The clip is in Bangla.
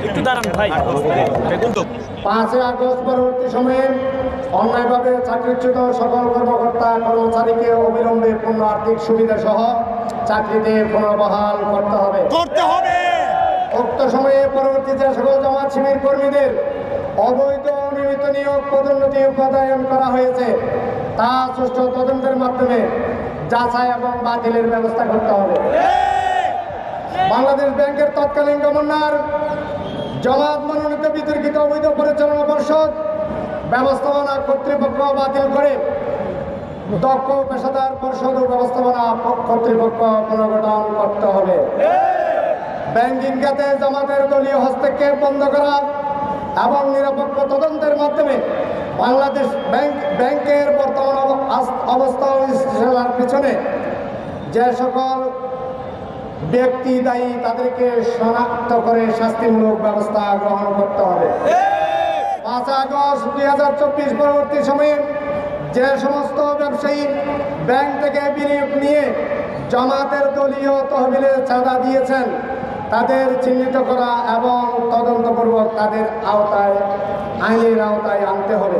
একটু দাঁড়ান ভাই। 5 আগস্ট পরবর্তী সময়ে অন্যায়ভাবে চাকরিচ্যুত সকল কর্মকর্তা কর্মচারীকে অবিলম্বে পূর্ণ আর্থিক সুবিধা সহ চাকরিতে পুনর্বহাল করতে হবে। উক্ত সময়ে পরবর্তী যে সকল জামাত শিবির কর্মীদের অবৈধ অনিয়মিত নিয়োগ পদোন্নতি উপাদায়ন করা হয়েছে তা সুষ্ঠু তদন্তের মাধ্যমে যাচাই এবং বাতিলের ব্যবস্থা করতে হবে। বাংলাদেশ ব্যাংকের তৎকালীন গভর্নর জামাত মনোনীত বিতর্কিত অবৈধ পরিচালনা পর্ষদ ব্যবস্থাপনা কর্তৃপক্ষ বাতিল করে দক্ষ পেশাদার পর্ষদ ও ব্যবস্থাপনা কর্তৃপক্ষ পুনর্গঠন করতে হবে। ব্যাংকিং খাতে জামাতের দলীয় হস্তক্ষেপ বন্ধ করা এবং নিরপেক্ষ তদন্তের মাধ্যমে বাংলাদেশ ব্যাংকের বর্তমান অবস্থা স্থিতিশীলার পিছনে যে সকল ব্যক্তি দায়ী তাদেরকে শনাক্ত করে শাস্তিমূলক ব্যবস্থা গ্রহণ করতে হবে। 5 আগস্ট 2024 পরবর্তী সময়ে যে সমস্ত ব্যবসায়ী ব্যাংক থেকে বিনিয়োগ নিয়ে জামাতের দলীয় তহবিলে চাঁদা দিয়েছেন তাদের চিহ্নিত করা এবং তদন্তপূর্বক তাদের আইনের আওতায় আনতে হবে।